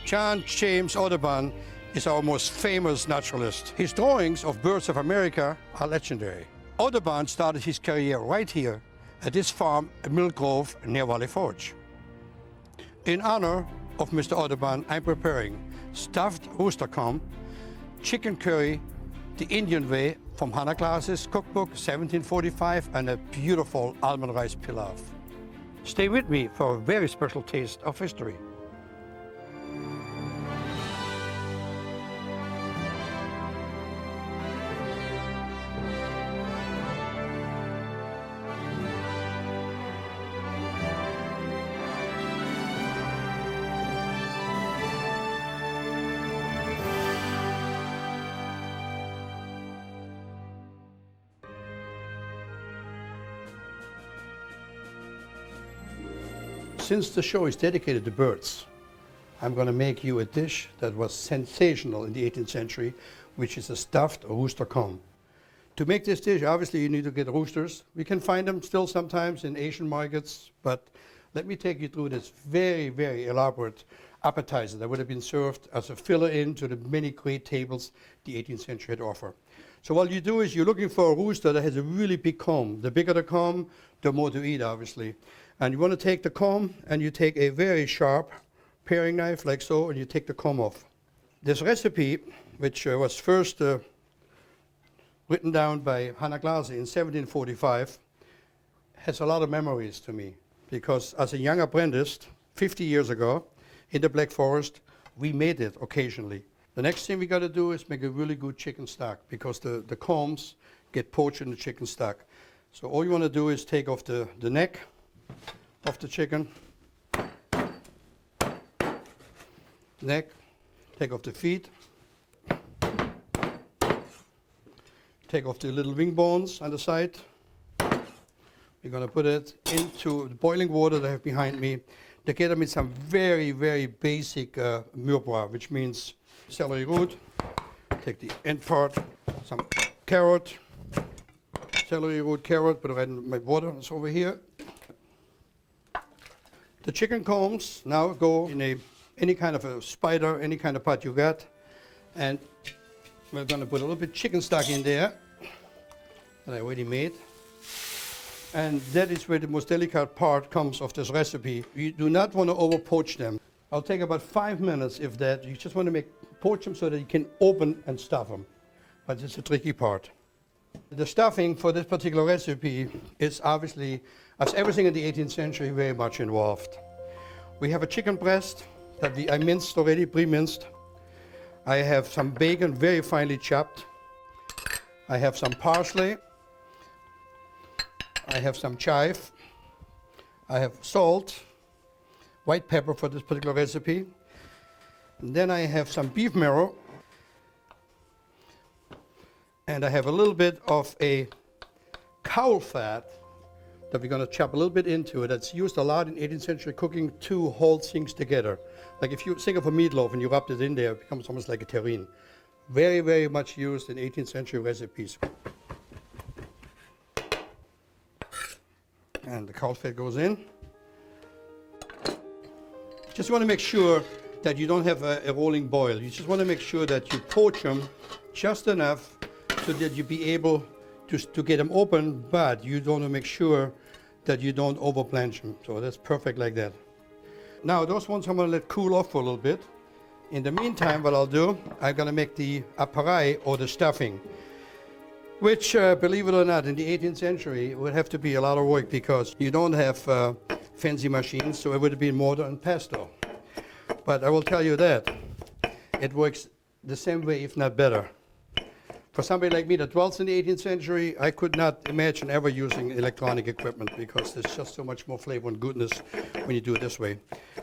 John James Audubon is our most famous naturalist. His drawings of birds of America are legendary. Audubon started his career right here at this farm at Mill Grove near Valley Forge. In honor of Mr. Audubon, I'm preparing stuffed rooster comb, chicken curry, the Indian way from Hannah Glass's cookbook 1745, and a beautiful almond rice pilaf. Stay with me for a very special taste of history. Since the show is dedicated to birds, I'm going to make you a dish that was sensational in the 18th century, which is a stuffed rooster comb. To make this dish, obviously you need to get roosters. We can find them still sometimes in Asian markets, but let me take you through this very, very elaborate appetizer that would have been served as a filler into the many great tables the 18th century had to offer. So what you do is you're looking for a rooster that has a really big comb. The bigger the comb, the more to eat, obviously. And you want to take the comb and you take a very sharp paring knife like so, and you take the comb off. This recipe, which was first written down by Hannah Glasse in 1745, has a lot of memories to me, because as a young apprentice 50 years ago in the Black Forest, we made it occasionally. The next thing we got to do is make a really good chicken stock, because the combs get poached in the chicken stock. So all you want to do is take off the neck of the chicken, take off the feet, take off the little wing bones on the side. We're going to put it into the boiling water that I have behind me, together with some very, very basic mirepoix, which means celery root. Take the end part, some carrot, celery root, carrot, put it right in my water. It's over here. The chicken combs now go in any kind of a spider, any kind of pot you got. And we're going to put a little bit chicken stock in there that I already made. And that is where the most delicate part comes of this recipe. You do not want to over poach them. I'll take about 5 minutes, if that. You just want to poach them so that you can open and stuff them. But it's a tricky part. The stuffing for this particular recipe is obviously, as everything in the 18th century, very much involved. We have a chicken breast that I minced already, pre-minced. I have some bacon, very finely chopped. I have some parsley. I have some chive. I have salt, white pepper for this particular recipe. And then I have some beef marrow. And I have a little bit of a cow fat that we're going to chop a little bit into it. That's used a lot in 18th century cooking to hold things together. Like if you think of a meatloaf and you rub it in there, it becomes almost like a terrine. Very, very much used in 18th century recipes. And the cow fat goes in. Just want to make sure that you don't have a rolling boil. You just want to make sure that you poach them just enough so that you be able to get them open, but you want to make sure that you don't over blanch them. So that's perfect like that. Now those ones I'm going to let cool off for a little bit. In the meantime, what I'll do, I'm going to make the appareil, or the stuffing, which, believe it or not, in the 18th century would have to be a lot of work, because you don't have fancy machines, so it would have been mortar and pestle. But I will tell you that it works the same way, if not better. For somebody like me that dwells in the 18th century, I could not imagine ever using electronic equipment, because there's just so much more flavor and goodness when you do it this way.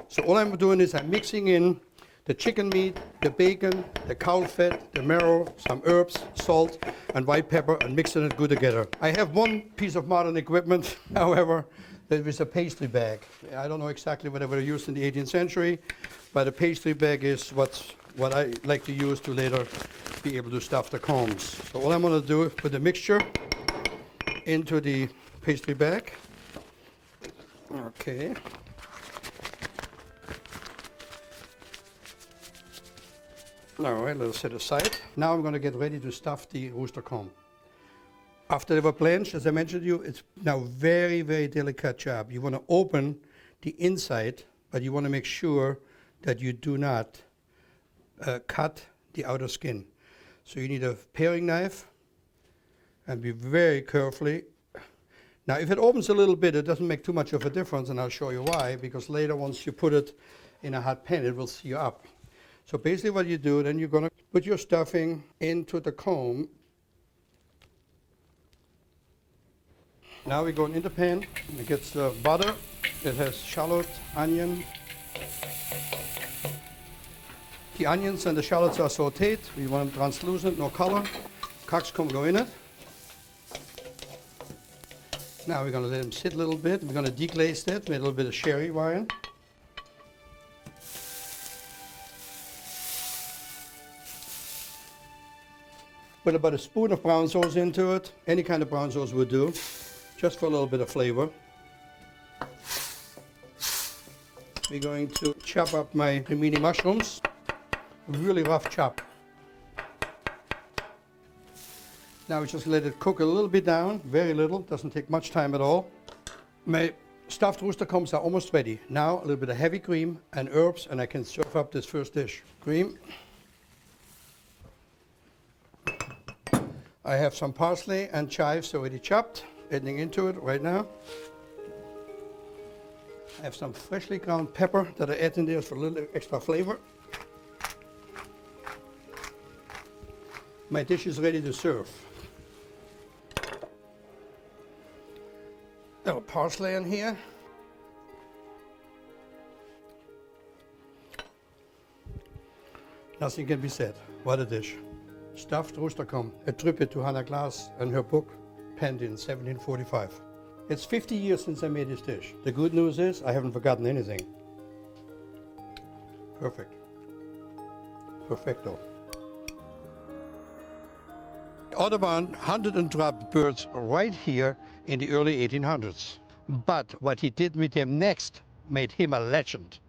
So all I'm doing is I'm mixing in the chicken meat, the bacon, the cow fat, the marrow, some herbs, salt, and white pepper, and mixing it good together. I have one piece of modern equipment, however, that is a pastry bag. I don't know exactly what they were used in the 18th century, but a pastry bag is what I like to use to later be able to stuff the combs. So all I'm going to do is put the mixture into the pastry bag. Okay. All right, let's set aside. Now I'm going to get ready to stuff the rooster comb. After they were blanched, as I mentioned to you, it's now very, very delicate job. You want to open the inside, but you want to make sure that you do not cut the outer skin. So you need a paring knife and be very carefully. Now, if it opens a little bit, it doesn't make too much of a difference, and I'll show you why, because later, once you put it in a hot pan, it will sear up. So basically what you do, then you're going to put your stuffing into the comb. Now we're going in the pan. It gets the butter. It has shallot, onion. The onions and the shallots are sauteed. We want them translucent, no color. Cockscomb go in it. Now we're going to let them sit a little bit. We're going to deglaze that with a little bit of sherry wine. Put about a spoon of brown sauce into it. Any kind of brown sauce would do, just for a little bit of flavor. We're going to chop up my cremini mushrooms. Really rough chop. Now we just let it cook a little bit down, very little, doesn't take much time at all. My stuffed rooster combs are almost ready. Now a little bit of heavy cream and herbs, and I can serve up this first dish. Cream. I have some parsley and chives already chopped, adding into it right now. I have some freshly ground pepper that I add in there for a little extra flavor. My dish is ready to serve. A little parsley in here. Nothing can be said. What a dish. Stuffed rooster comb, a tribute to Hannah Glass and her book, penned in 1745. It's 50 years since I made this dish. The good news is I haven't forgotten anything. Perfect. Perfecto. Audubon hunted and trapped birds right here in the early 1800s. But what he did with them next made him a legend.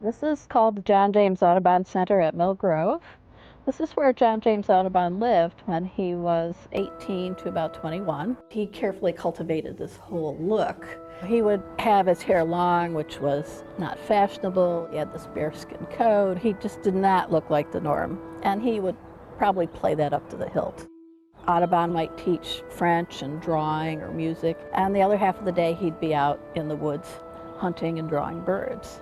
This is called the John James Audubon Center at Mill Grove. This is where John James Audubon lived when he was 18 to about 21. He carefully cultivated this whole look. He would have his hair long, which was not fashionable. He had this bearskin coat. He just did not look like the norm. And he would probably play that up to the hilt. Audubon might teach French and drawing or music, and the other half of the day he'd be out in the woods hunting and drawing birds.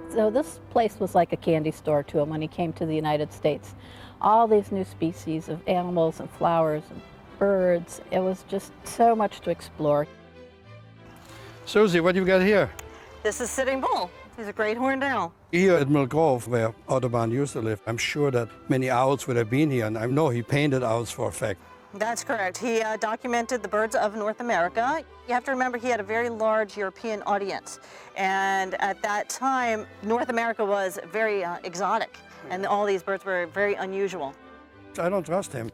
So this place was like a candy store to him when he came to the United States. All these new species of animals and flowers and birds. It was just so much to explore. Susie, what do you got here? This is Sitting Bull. He's a great horned owl. Here at Mill Grove, where Audubon used to live, I'm sure that many owls would have been here, and I know he painted owls for a fact. That's correct. He documented the birds of North America. You have to remember he had a very large European audience. And at that time, North America was very exotic. And all these birds were very unusual. I don't trust him.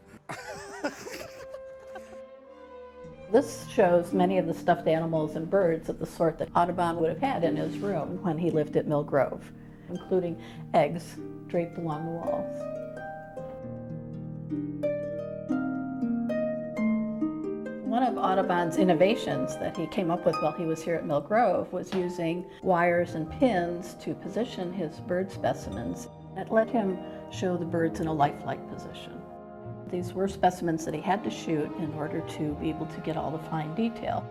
This shows many of the stuffed animals and birds of the sort that Audubon would have had in his room when he lived at Mill Grove, including eggs draped along the walls. One of Audubon's innovations that he came up with while he was here at Mill Grove was using wires and pins to position his bird specimens. It let him show the birds in a lifelike position. These were specimens that he had to shoot in order to be able to get all the fine detail.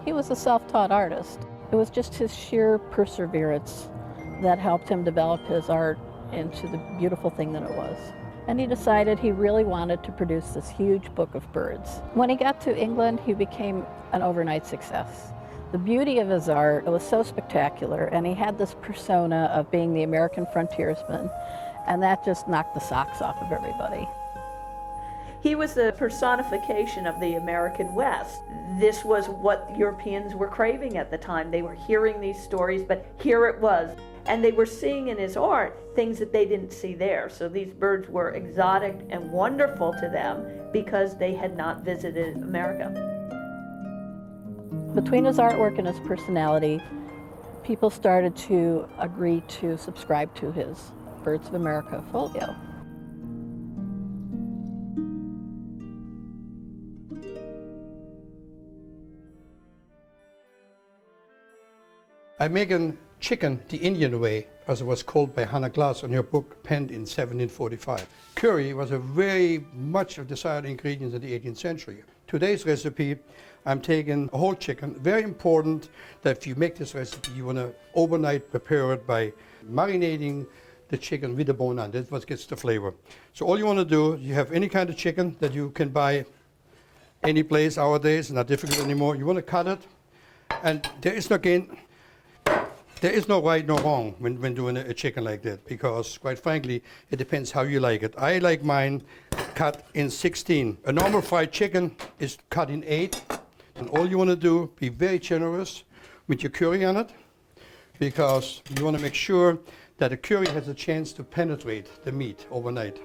He was a self-taught artist. It was just his sheer perseverance that helped him develop his art into the beautiful thing that it was. And he decided he really wanted to produce this huge book of birds. When he got to England, he became an overnight success. The beauty of his art was so spectacular, and he had this persona of being the American frontiersman, and that just knocked the socks off of everybody. He was the personification of the American West. This was what Europeans were craving at the time. They were hearing these stories, but here it was. And they were seeing in his art things that they didn't see there. So these birds were exotic and wonderful to them because they had not visited America. Between his artwork and his personality, people started to agree to subscribe to his Birds of America folio. I'm making chicken the Indian way, as it was called by Hannah Glass in her book penned in 1745. Curry was a very much of desired ingredient in the 18th century. Today's recipe, I'm taking a whole chicken. Very important that if you make this recipe, you want to overnight prepare it by marinating the chicken with the bone on. That's what gets the flavor. So all you want to do, you have any kind of chicken that you can buy any place nowadays, not difficult anymore. You want to cut it, and there is no right, no wrong when doing a chicken like that, because quite frankly, it depends how you like it. I like mine cut in 16. A normal fried chicken is cut in 8. And all you want to do, be very generous with your curry on it, because you want to make sure that the curry has a chance to penetrate the meat overnight.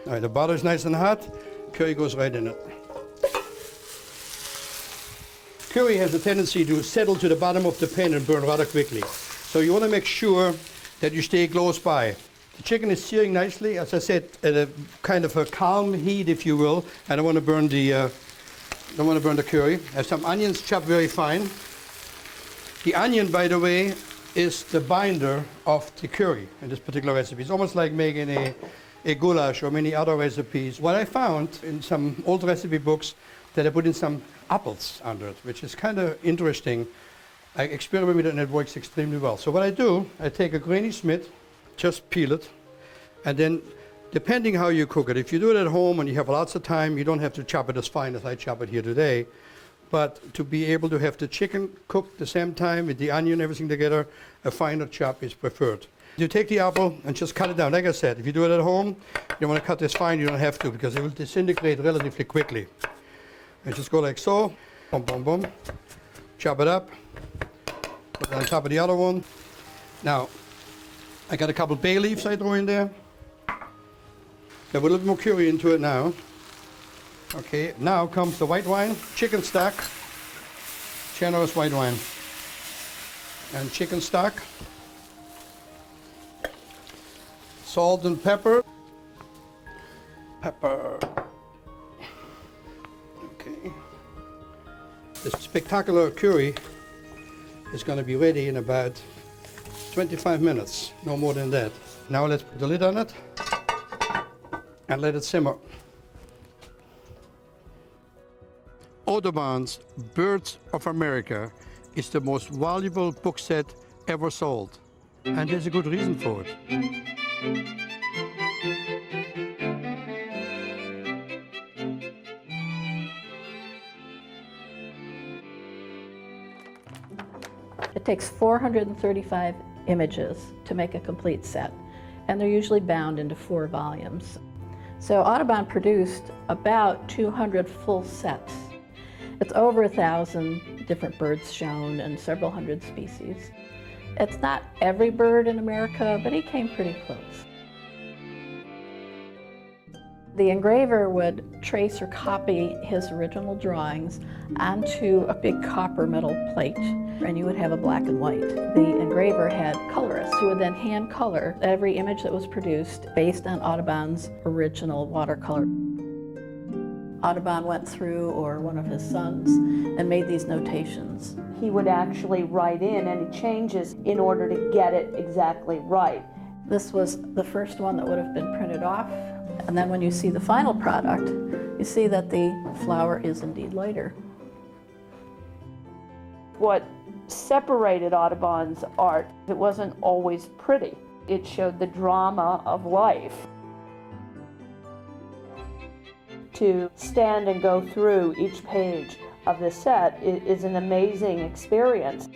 All right, the butter is nice and hot. Curry goes right in it. Curry has a tendency to settle to the bottom of the pan and burn rather quickly. So you want to make sure that you stay close by. The chicken is searing nicely, as I said, at a kind of a calm heat, if you will. I don't want to burn the curry. I have some onions chopped very fine. The onion, by the way, is the binder of the curry in this particular recipe. It's almost like making a goulash or many other recipes. What I found in some old recipe books, that I put in some apples under it, which is kind of interesting. I experimented with it and it works extremely well. So what I do, I take a Granny Smith, just peel it, and then depending how you cook it, if you do it at home and you have lots of time, you don't have to chop it as fine as I chop it here today. But to be able to have the chicken cooked the same time with the onion, everything together, a finer chop is preferred. You take the apple and just cut it down. Like I said, if you do it at home, you want to cut this fine, you don't have to, because it will disintegrate relatively quickly. And just go like so, boom, boom, boom, chop it up, put it on top of the other one. Now, I got a couple bay leaves I throw in there. I put a little more curry into it now. Okay, now comes the white wine, chicken stock, generous white wine, and chicken stock, salt and pepper. Okay. This spectacular curry is going to be ready in about 25 minutes, no more than that. Now let's put the lid on it and let it simmer. Audubon's Birds of America is the most valuable book set ever sold, and there's a good reason for it. It takes 435 images to make a complete set, and they're usually bound into 4 volumes. So Audubon produced about 200 full sets. It's over 1,000 different birds shown and several hundred species. It's not every bird in America, but he came pretty close. The engraver would trace or copy his original drawings onto a big copper metal plate, and you would have a black and white. The engraver had colorists who would then hand color every image that was produced based on Audubon's original watercolor. Audubon went through, or one of his sons, and made these notations. He would actually write in any changes in order to get it exactly right. This was the first one that would have been printed off. And then when you see the final product, you see that the flower is indeed lighter. What separated Audubon's art, it wasn't always pretty. It showed the drama of life. To stand and go through each page of the set is an amazing experience.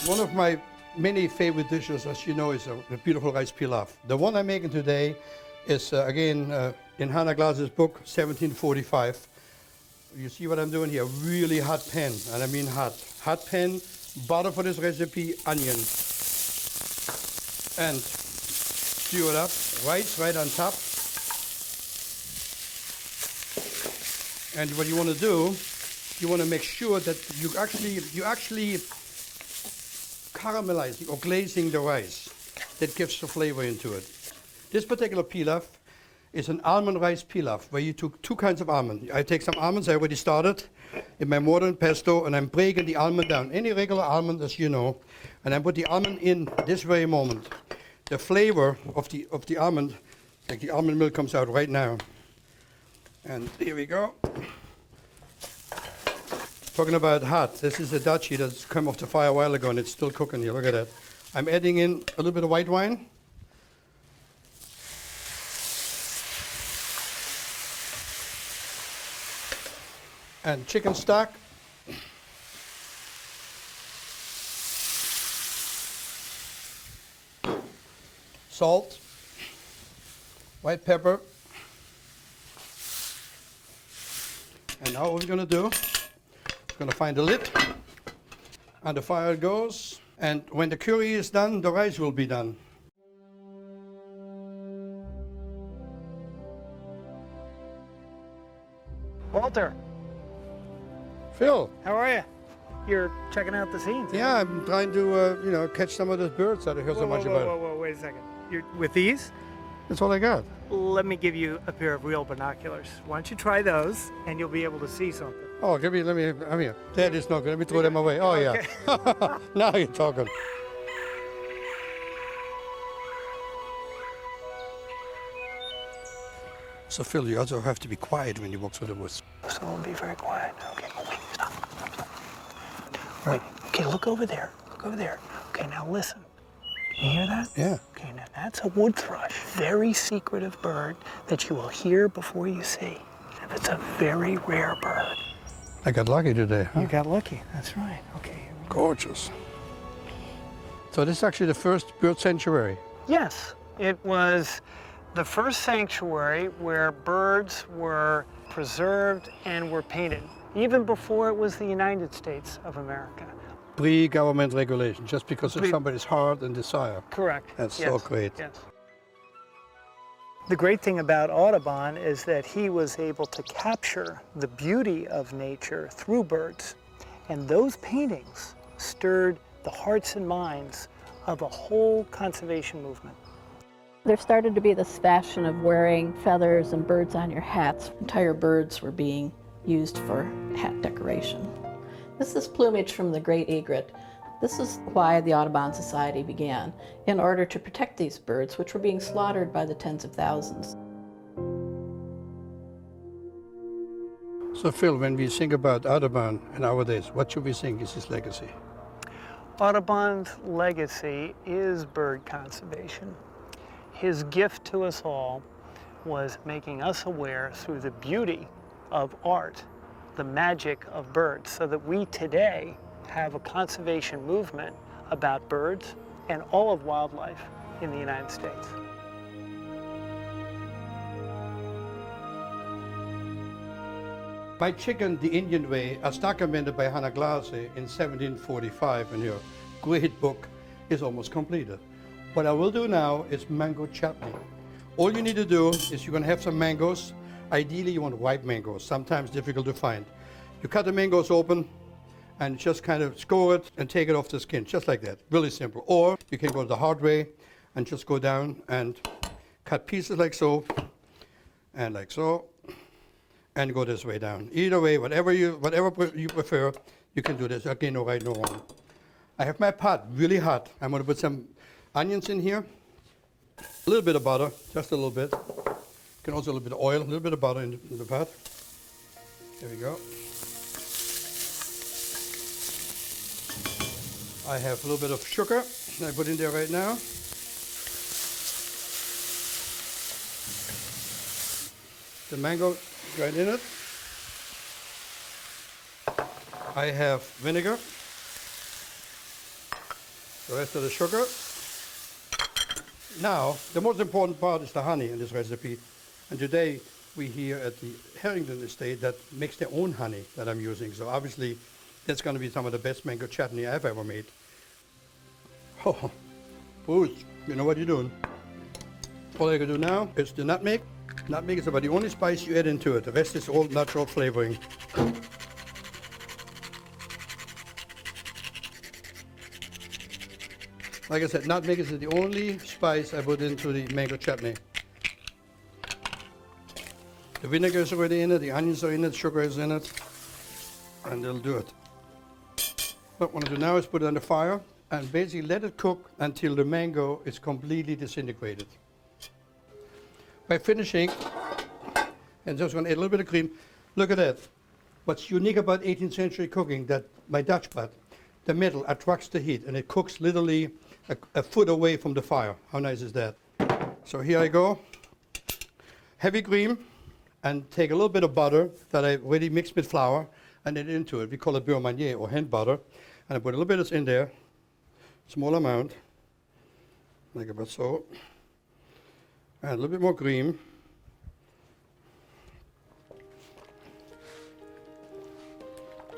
One of my many favorite dishes, as you know, is a beautiful rice pilaf. The one I'm making today is, again, in Hannah Glass's book, 1745. You see what I'm doing here? Really hot pan, and I mean hot. Hot pan, butter for this recipe, onion. And stir it up, rice right on top. And what you want to do, you want to make sure that you actually caramelizing or glazing the rice. That gives the flavor into it. This particular pilaf is an almond rice pilaf where you took two kinds of almond. I take some almonds, I already started in my mortar and pesto, and I'm breaking the almond down. Any regular almond, as you know, and I put the almond in this very moment. The flavor of the almond, like the almond milk, comes out right now. And here we go. Talking about hot, this is a dachi that's come off the fire a while ago and it's still cooking here. Look at that. I'm adding in a little bit of white wine. And chicken stock. Salt. White pepper. And now what we're going to do, we're going to find the lid. And the fire goes. And when the curry is done, the rice will be done. Walter, Phil. how are you? You're checking out the scenes. Yeah, I'm trying to, catch some of those birds that I hear so much about. Whoa, wait a second. You're with these? That's all I got. Let me give you a pair of real binoculars. Why don't you try those, and you'll be able to see something. Oh, I'm here. That is not good. Let me throw them away. Oh, Okay. yeah. Now you're talking. So, Phil, you also have to be quiet when you walk through the woods. So we'll be very quiet. Okay. Oh, wait, stop. Wait. Okay, look over there. Look over there. Okay, now listen. Can you hear that? Yeah. Okay, now that's a wood thrush. Very secretive bird that you will hear before you see. And it's a very rare bird. I got lucky today, huh? You got lucky. That's right. Okay. Here we go. Gorgeous. So this is actually the first bird sanctuary. Yes, it was the first sanctuary where birds were preserved and were painted, even before it was the United States of America. Pre-government regulation, just because of somebody's heart and desire. Correct. That's so Yes, great. Yes. The great thing about Audubon is that he was able to capture the beauty of nature through birds. And those paintings stirred the hearts and minds of a whole conservation movement. There started to be this fashion of wearing feathers and birds on your hats. Entire birds were being used for hat decoration. This is plumage from the great egret. This is why the Audubon Society began, in order to protect these birds, which were being slaughtered by the tens of thousands. So, Phil, when we think about Audubon nowadays, what should we think is his legacy? Audubon's legacy is bird conservation. His gift to us all was making us aware through the beauty of art, the magic of birds, so that we today have a conservation movement about birds and all of wildlife in the United States. By chicken the Indian way, as documented by Hannah Glasse in 1745 in her great book, is almost completed. What I will do now is mango chutney. All you need to do is you're going to have some mangoes. Ideally, you want ripe mangoes, sometimes difficult to find. You cut the mangoes open and just kind of score it and take it off the skin, just like that. Really simple. Or you can go the hard way and just go down and cut pieces like so, and like so, and go this way down. Either way, whatever you prefer, you can do this. Again, no right, no wrong. I have my pot really hot. I'm going to put some onions in here, a little bit of butter, just a little bit. You can also a little bit of oil, a little bit of butter in the pot. There we go. I have a little bit of sugar I put in there right now. The mango right in it. I have vinegar. The rest of the sugar. Now, the most important part is the honey in this recipe. And today, we here at the Harrington estate that makes their own honey that I'm using. So obviously, that's going to be some of the best mango chutney I've ever made. Oh, Bruce, you know what you're doing. All I can do now is the nutmeg. Nutmeg is about the only spice you add into it. The rest is all natural flavoring. Like I said, nutmeg is the only spice I put into the mango chutney. The vinegar is already in it, the onions are in it, sugar is in it, and they'll do it. What I want to do now is put it on the fire and basically let it cook until the mango is completely disintegrated. By finishing, and just going to add a little bit of cream, look at that. What's unique about 18th century cooking, that my Dutch pot, the metal attracts the heat and it cooks literally a foot away from the fire. How nice is that? So here I go, heavy cream, and take a little bit of butter that I already mixed with flour and add into it. We call it beurre manier or hand butter. And I put a little bit in there, small amount, like about so. And a little bit more cream.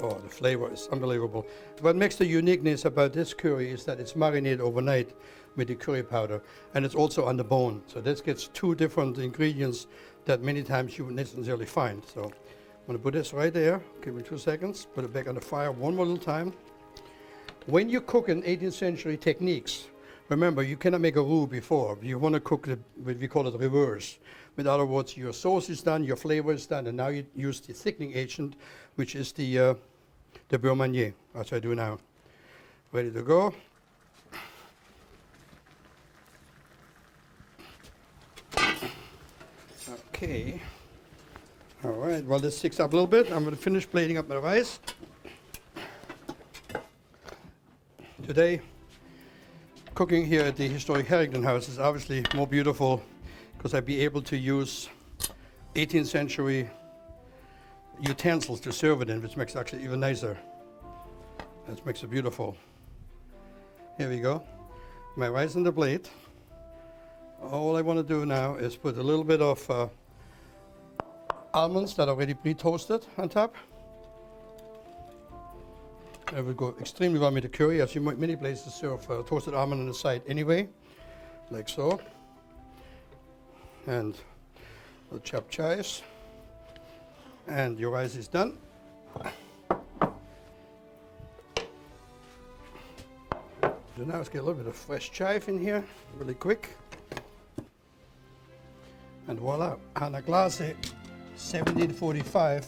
Oh, the flavor is unbelievable. What makes the uniqueness about this curry is that it's marinated overnight with the curry powder, and it's also on the bone. So this gets two different ingredients that many times you wouldn't necessarily find. So I'm going to put this right there. Give me 2 seconds. Put it back on the fire one more little time. When you cook in 18th century techniques, remember you cannot make a roux before. You want to cook it, we call it reverse. In other words, your sauce is done, your flavor is done, and now you use the thickening agent, which is the beurre manier, as I do now. Ready to go. Okay. All right, well, this sticks up a little bit. I'm going to finish plating up my rice. Today, cooking here at the historic Harrington house is obviously more beautiful because I'll be able to use 18th century utensils to serve it in, which makes it actually even nicer. That makes it beautiful. Here we go. My rice on the plate. All I want to do now is put a little bit of almonds that are already pre-toasted on top. It will go extremely well with the curry, as you might many places serve toasted almond on the side anyway, like so. And the chopped chives. And your rice is done. So now let's get a little bit of fresh chive in here, really quick. And voila, Anna Glace, 1745.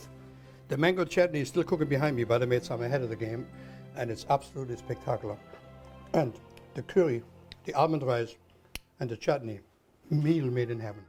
The mango chutney is still cooking behind me, but I made some ahead of the game, and it's absolutely spectacular. And the curry, the almond rice, and the chutney, meal made in heaven.